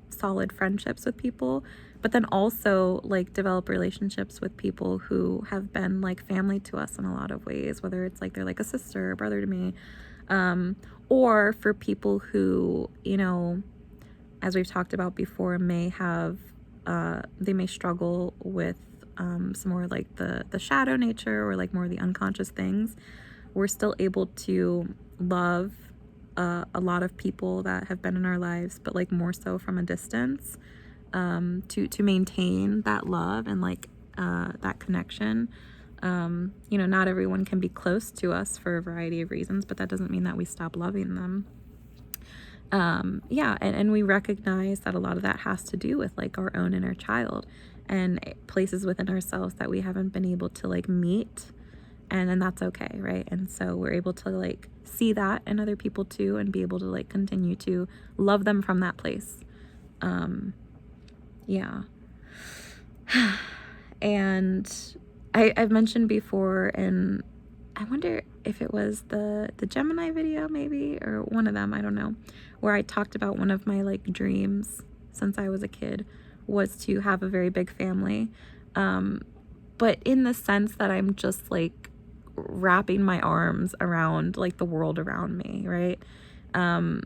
solid friendships with people, but then also like develop relationships with people who have been like family to us in a lot of ways, whether it's like they're like a sister or brother to me, or for people who, as we've talked about before, may have, they may struggle with some more like the shadow nature or like more of the unconscious things. We're still able to love a lot of people that have been in our lives, but like more so from a distance, to maintain that love and like that connection. Not everyone can be close to us for a variety of reasons, but that doesn't mean that we stop loving them. And we recognize that a lot of that has to do with like our own inner child and places within ourselves that we haven't been able to like meet, and then that's okay, right? And so we're able to like see that in other people too, and be able to like continue to love them from that place. And I've mentioned before, and I wonder if it was the Gemini video maybe, or one of them, I don't know, where I talked about one of my like dreams since I was a kid was to have a very big family, but in the sense that I'm just like wrapping my arms around like the world around me, right? And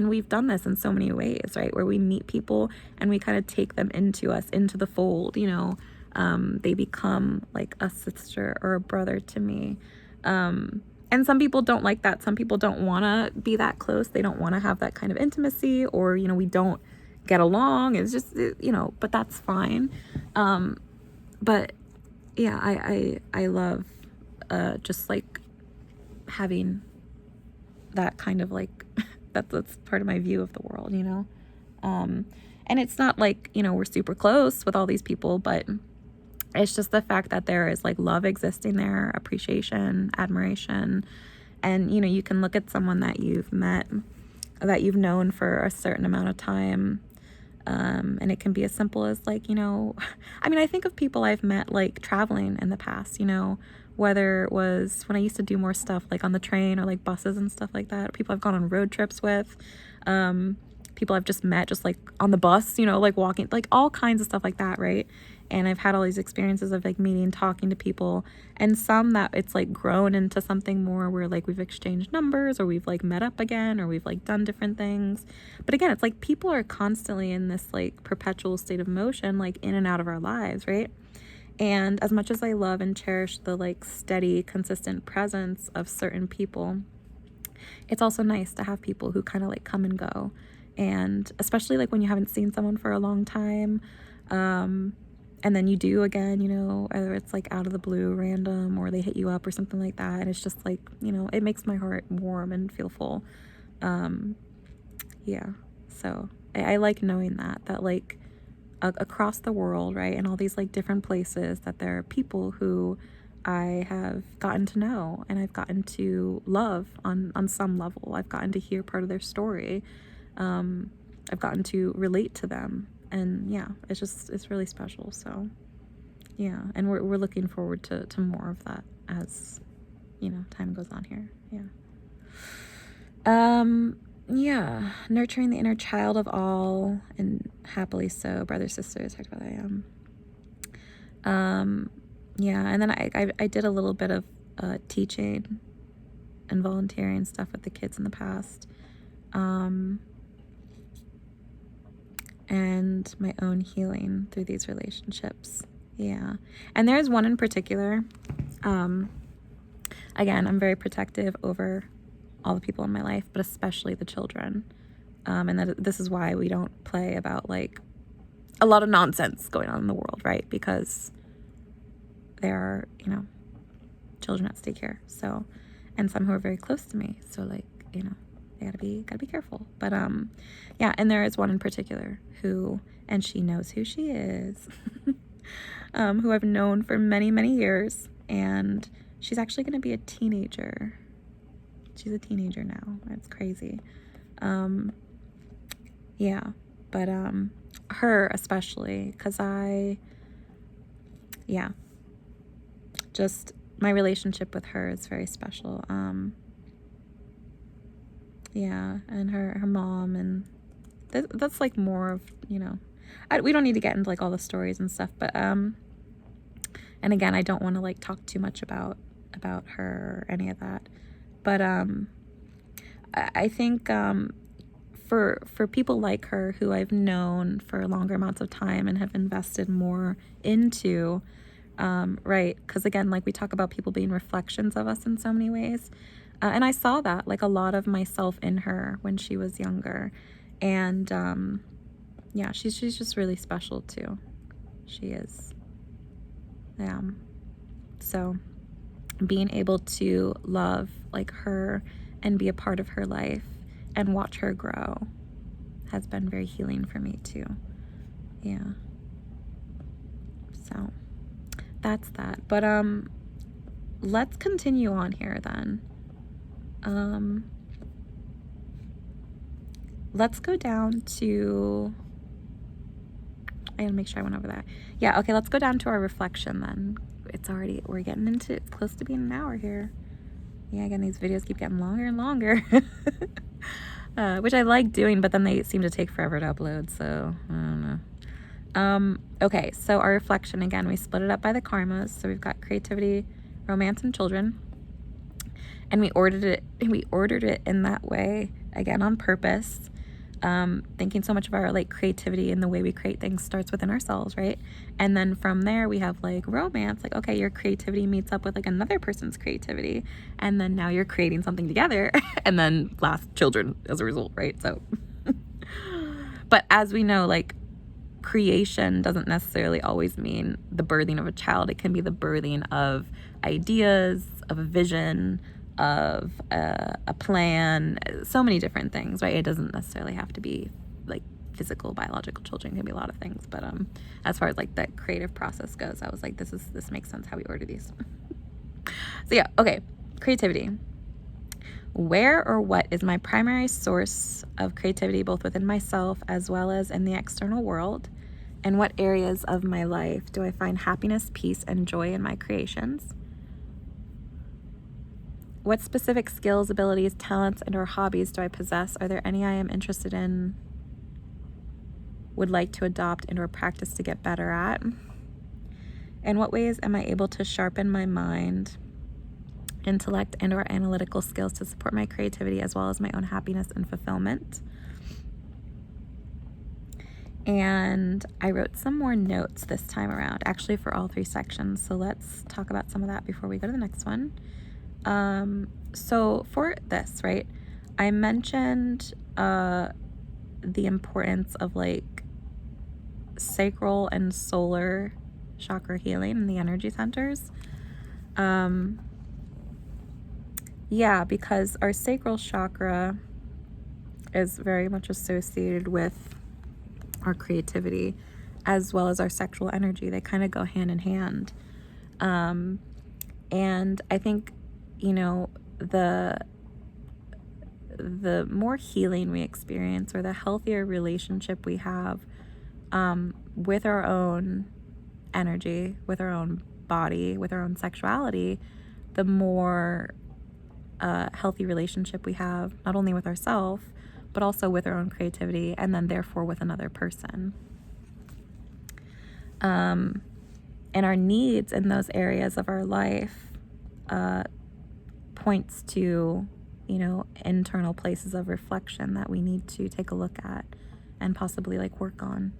we've done this in so many ways, right? Where we meet people and we kind of take them into us, into the fold, they become like a sister or a brother to me. And some people don't like that. Some people don't want to be that close. They don't want to have that kind of intimacy, or, we don't get along. It's just, but that's fine. But yeah, I love, just like having that kind of like, that's part of my view of the world, and it's not like, we're super close with all these people, but it's just the fact that there is like love existing there, appreciation, admiration. And, you can look at someone that you've met, that you've known for a certain amount of time. And it can be as simple as like, I think of people I've met like traveling in the past, whether it was when I used to do more stuff like on the train or like buses and stuff like that, or people I've gone on road trips with, people I've just met just like on the bus, like walking, like all kinds of stuff like that, right? And I've had all these experiences of like meeting, talking to people, and some that it's like grown into something more where like we've exchanged numbers, or we've like met up again, or we've like done different things. But again, it's like people are constantly in this like perpetual state of motion, like in and out of our lives, right? And as much as I love and cherish the like steady, consistent presence of certain people, it's also nice to have people who kind of like come and go. And especially like when you haven't seen someone for a long time, and then you do again, you know, either it's like out of the blue, random, or they hit you up or something like that. And it's just like, you know, it makes my heart warm and feel full. Yeah. So I like knowing that like across the world, right, and all these like different places, that there are people who I have gotten to know and I've gotten to love on some level. I've gotten to hear part of their story. I've gotten to relate to them, and yeah, it's really special. So yeah, and we're looking forward to more of that as, you know, time goes on here. Yeah, nurturing the inner child of all, and happily so, brothers, sisters, talked about yeah, and then I did a little bit of teaching and volunteering stuff with the kids in the past, and my own healing through these relationships. Yeah, and there's one in particular. Again, I'm very protective over all the people in my life, but especially the children. And this is why we don't play about like a lot of nonsense going on in the world, right? Because there are, you know, children at stake here. So, and some who are very close to me. So like, you know, I gotta be careful. But yeah, and there is one in particular who, and she knows who she is, who I've known for many, many years, and she's actually gonna be a teenager. She's a teenager now. It's crazy. Yeah, but her especially, because just my relationship with her is very special. Yeah, and her mom, and that's like more of, you know, we don't need to get into like all the stories and stuff, but and again, I don't want to like talk too much about her or any of that, but I think for people like her who I've known for longer amounts of time and have invested more into, right, because again, like we talk about people being reflections of us in so many ways, and I saw that, like a lot of myself in her when she was younger, and yeah, she's just really special too. She is. So being able to love like her and be a part of her life and watch her grow has been very healing for me too. Yeah. So that's that. But let's continue on here then. Let's go down to, I gotta make sure I went over that. Yeah, okay, let's go down to our reflection then. We're getting into, it's close to being an hour here. Yeah, again, these videos keep getting longer and longer. Which I like doing, but then they seem to take forever to upload, so I don't know. Okay, so our reflection, again, we split it up by the karmas. So we've got creativity, romance, and children. And we ordered it in that way, again, on purpose. Thinking so much of our like creativity and the way we create things starts within ourselves, right? And then from there we have like romance, like, okay, your creativity meets up with like another person's creativity, and then now you're creating something together, and then last, children as a result, right? So but as we know, like creation doesn't necessarily always mean the birthing of a child. It can be the birthing of ideas, of a vision, of a plan, so many different things, right? It doesn't necessarily have to be like physical, biological children. It can be a lot of things, but as far as like that creative process goes, I was like, this makes sense how we order these. So yeah, okay, creativity. Where or what is my primary source of creativity, both within myself as well as in the external world? And what areas of my life do I find happiness, peace, and joy in my creations? What specific skills, abilities, talents, and/or hobbies do I possess? Are there any I am interested in, would like to adopt and/or practice to get better at? In what ways am I able to sharpen my mind, intellect, and/or analytical skills to support my creativity as well as my own happiness and fulfillment? And I wrote some more notes this time around, actually for all 3 sections. So let's talk about some of that before we go to the next one. So for this, right, I mentioned the importance of like sacral and solar chakra healing in the energy centers. Yeah, because our sacral chakra is very much associated with our creativity as well as our sexual energy. They kind of go hand in hand. And I think, you know, the more healing we experience, or the healthier relationship we have with our own energy, with our own body, with our own sexuality, the more healthy relationship we have, not only with ourselves, but also with our own creativity, and then therefore with another person. And our needs in those areas of our life points to, you know, internal places of reflection that we need to take a look at and possibly like work on.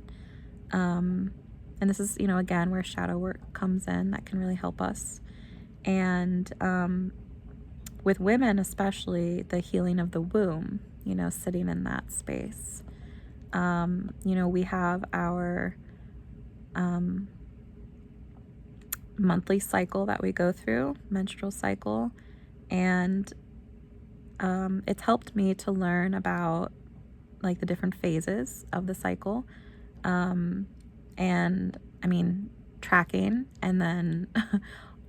And this is, you know, again, where shadow work comes in, that can really help us. And with women especially, the healing of the womb, you know, sitting in that space. You know, we have our monthly cycle that we go through, menstrual cycle, and it's helped me to learn about like the different phases of the cycle, and I mean tracking, and then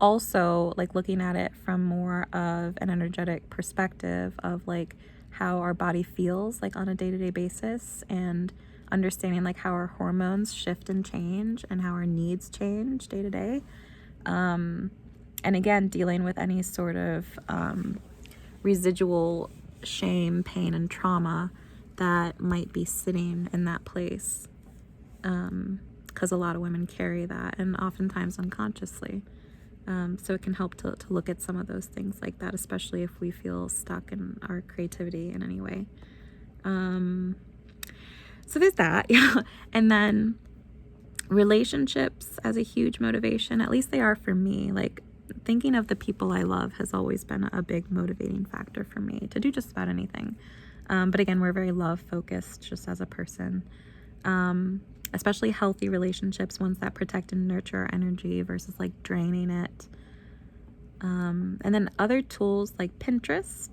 also like looking at it from more of an energetic perspective of like how our body feels like on a day-to-day basis, and understanding like how our hormones shift and change and how our needs change day to day. And again, dealing with any sort of residual shame, pain, and trauma that might be sitting in that place, because a lot of women carry that, and oftentimes unconsciously. So it can help to look at some of those things like that, especially if we feel stuck in our creativity in any way. So there's that. Yeah. And then relationships as a huge motivation, at least they are for me. Like thinking of the people I love has always been a big motivating factor for me to do just about anything. But again, we're very love focused just as a person. Especially healthy relationships, ones that protect and nurture our energy versus like draining it. And then other tools like Pinterest.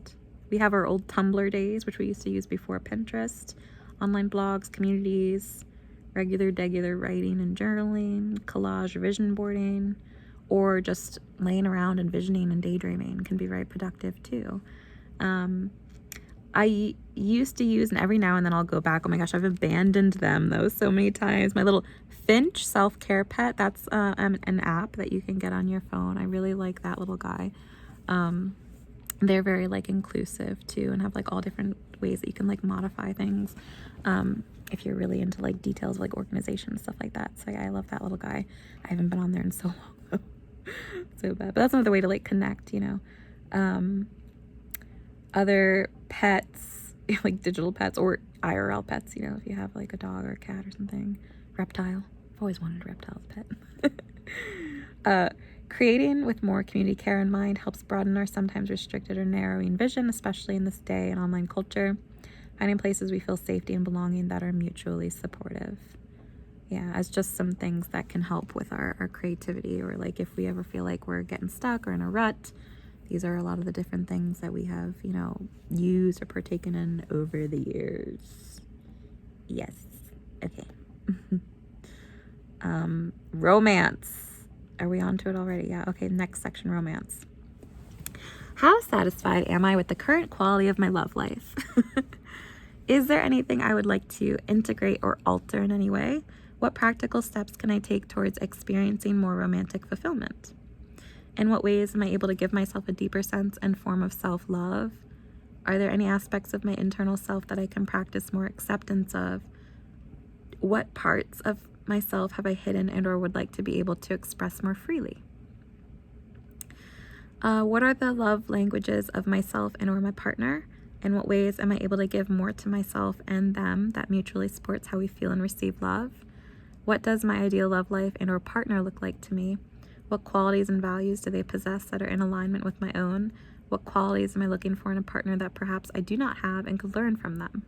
We have our old Tumblr days, which we used to use before Pinterest, online blogs, communities, regular writing and journaling, collage, vision boarding, or just laying around envisioning and daydreaming can be very productive too. I used to use, and every now and then I'll go back. Oh my gosh, I've abandoned them though so many times. My little Finch self-care pet, that's an app that you can get on your phone. I really like that little guy. They're very like inclusive too, and have like all different ways that you can like modify things if you're really into like details of like organization and stuff like that. So yeah, I love that little guy. I haven't been on there in so long though. So bad, but that's another way to like connect, you know. Other pets, like digital pets or IRL pets, you know, if you have like a dog or a cat or something. Reptile. I've always wanted a reptile as a pet. Creating with more community care in mind helps broaden our sometimes restricted or narrowing vision, especially in this day and online culture. Finding places we feel safety and belonging that are mutually supportive. Yeah, as just some things that can help with our creativity, or like if we ever feel like we're getting stuck or in a rut. These are a lot of the different things that we have, you know, used or partaken in over the years. Yes. Okay. Romance. Are we on to it already? Yeah. Okay. Next section, romance. How satisfied am I with the current quality of my love life? Is there anything I would like to integrate or alter in any way? What practical steps can I take towards experiencing more romantic fulfillment? In what ways am I able to give myself a deeper sense and form of self-love? Are there any aspects of my internal self that I can practice more acceptance of? What parts of myself have I hidden and or would like to be able to express more freely? What are the love languages of myself and or my partner? In what ways am I able to give more to myself and them that mutually supports how we feel and receive love? What does my ideal love life and or partner look like to me? What qualities and values do they possess that are in alignment with my own? What qualities am I looking for in a partner that perhaps I do not have and could learn from them?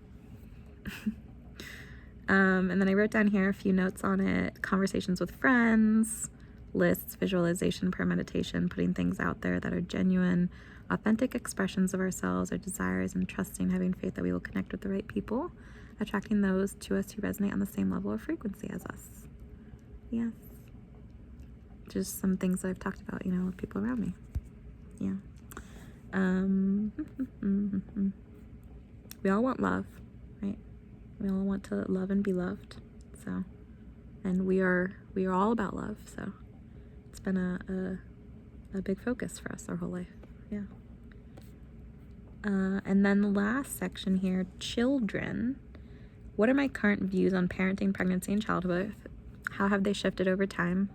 And then I wrote down here a few notes on it. Conversations with friends, lists, visualization, prayer, meditation, putting things out there that are genuine, authentic expressions of ourselves, our desires, and trusting, having faith that we will connect with the right people, attracting those to us who resonate on the same level of frequency as us. Yes. Just some things that I've talked about, you know, with people around me. Yeah. We all want love, right? We all want to love and be loved. So, and we are all about love. So it's been a big focus for us our whole life. Yeah. And then the last section here, children. What are my current views on parenting, pregnancy, and childbirth? How have they shifted over time?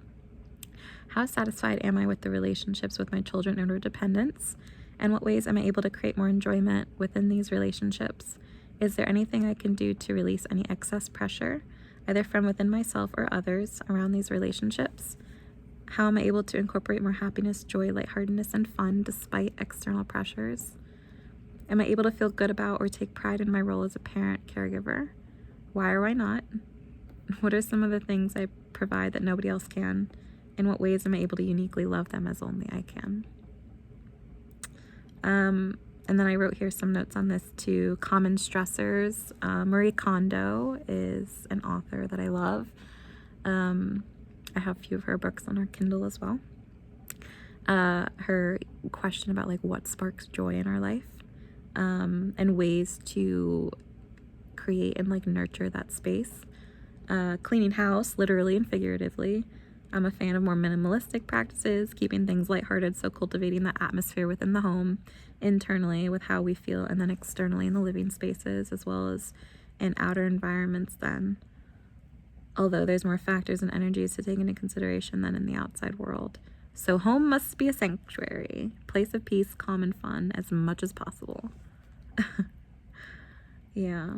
How satisfied am I with the relationships with my children and their dependents? And what ways am I able to create more enjoyment within these relationships? Is there anything I can do to release any excess pressure, either from within myself or others, around these relationships? How am I able to incorporate more happiness, joy, lightheartedness, and fun despite external pressures? Am I able to feel good about or take pride in my role as a parent, caregiver? Why or why not? What are some of the things I provide that nobody else can? In what ways am I able to uniquely love them as only I can? And then I wrote here some notes on this too. Common stressors. Marie Kondo is an author that I love. I have a few of her books on her Kindle as well. Her question about like what sparks joy in our life, and ways to create and like nurture that space. Cleaning house, literally and figuratively. I'm a fan of more minimalistic practices, keeping things lighthearted, so cultivating the atmosphere within the home, internally with how we feel, and then externally in the living spaces, as well as in outer environments then. Although there's more factors and energies to take into consideration than in the outside world. So home must be a sanctuary, place of peace, calm, and fun as much as possible. Yeah.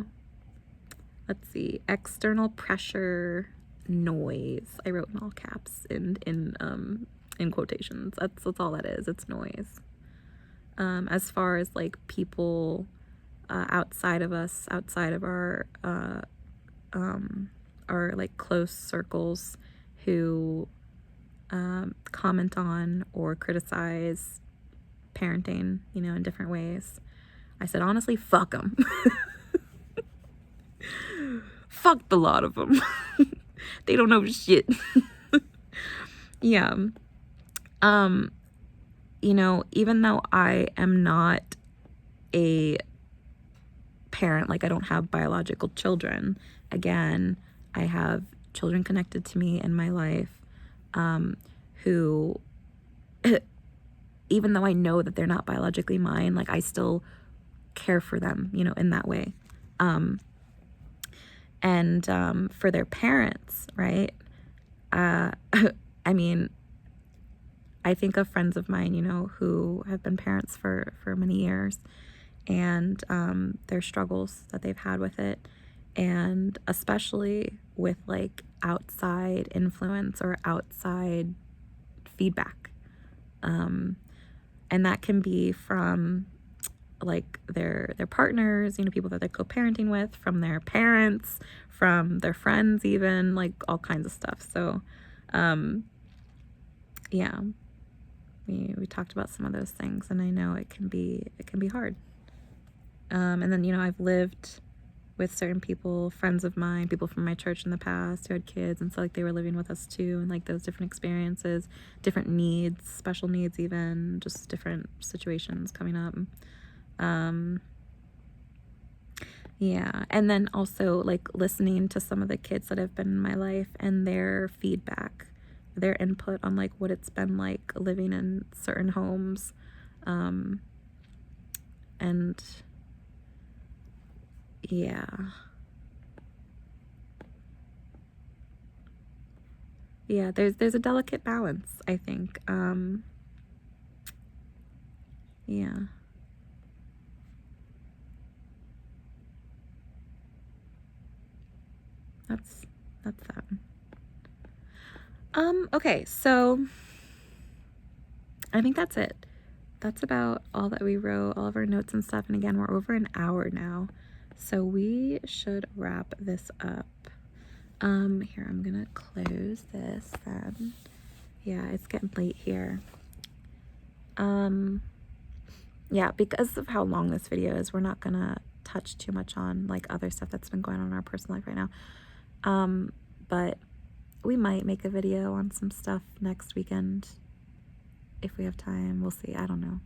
Let's see. External pressure, noise. I wrote in all caps in quotations. That's all that is. It's noise. As far as like people outside of us, outside of our like close circles who comment on or criticize parenting, you know, in different ways. I said, honestly, fuck them. Fuck the lot of them. They don't know shit. Yeah. You know, even though I am not a parent, like I don't have biological children, again, I have children connected to me in my life, who, even though I know that they're not biologically mine, like I still care for them, you know, in that way. And for their parents, right? I mean, I think of friends of mine, you know, who have been parents for many years, and their struggles that they've had with it, and especially with like outside influence or outside feedback. And that can be from like their partners, you know, people that they're co-parenting with, from their parents, from their friends, even like all kinds of stuff. So yeah, we talked about some of those things, and I know it can be hard. And then, you know, I've lived with certain people, friends of mine, people from my church in the past who had kids, and so like they were living with us too, and like those different experiences, different needs, special needs, even just different situations coming up. Yeah, and then also like listening to some of the kids that have been in my life and their feedback, their input on like what it's been like living in certain homes, and yeah. Yeah, there's a delicate balance, I think. Yeah. that's that. Okay, so I think that's it. That's about all that we wrote, all of our notes and stuff. And again, we're over an hour now, so we should wrap this up. Here, I'm gonna close this then. Yeah, it's getting late here. Yeah, because of how long this video is, we're not gonna touch too much on like other stuff that's been going on in our personal life right now. But we might make a video on some stuff next weekend if we have time. We'll see. I don't know.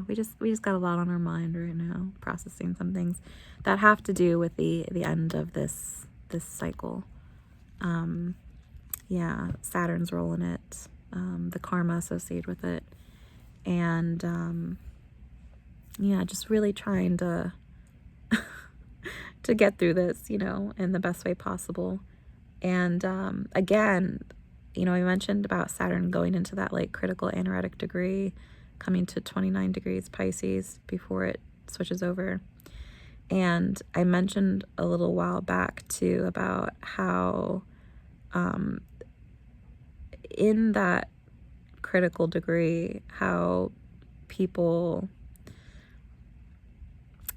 We just got a lot on our mind right now, processing some things that have to do with the end of this cycle. Yeah, Saturn's role in it, the karma associated with it, and yeah, just really trying to to get through this, you know, in the best way possible. And again, you know, I mentioned about Saturn going into that like critical anaretic degree, coming to 29 degrees Pisces before it switches over. And I mentioned a little while back too about how in that critical degree, how people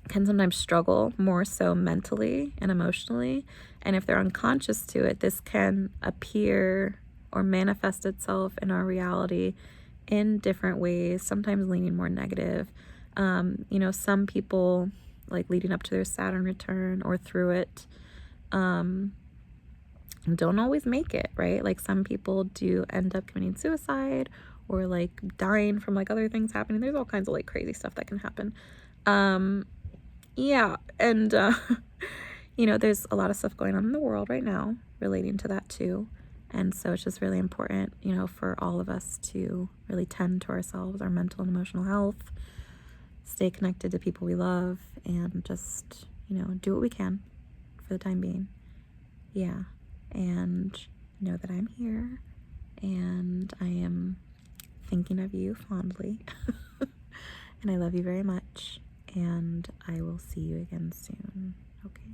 can sometimes struggle more so mentally and emotionally. And if they're unconscious to it, this can appear or manifest itself in our reality in different ways, sometimes leaning more negative. You know, some people, like leading up to their Saturn return or through it, don't always make it, right? Like some people do end up committing suicide or like dying from like other things happening. There's all kinds of like crazy stuff that can happen. Yeah, and you know, there's a lot of stuff going on in the world right now relating to that too. And so it's just really important, you know, for all of us to really tend to ourselves, our mental and emotional health, stay connected to people we love, and just, you know, do what we can for the time being. Yeah, and know that I'm here and I am thinking of you fondly. And I love you very much, and I will see you again soon. Okay.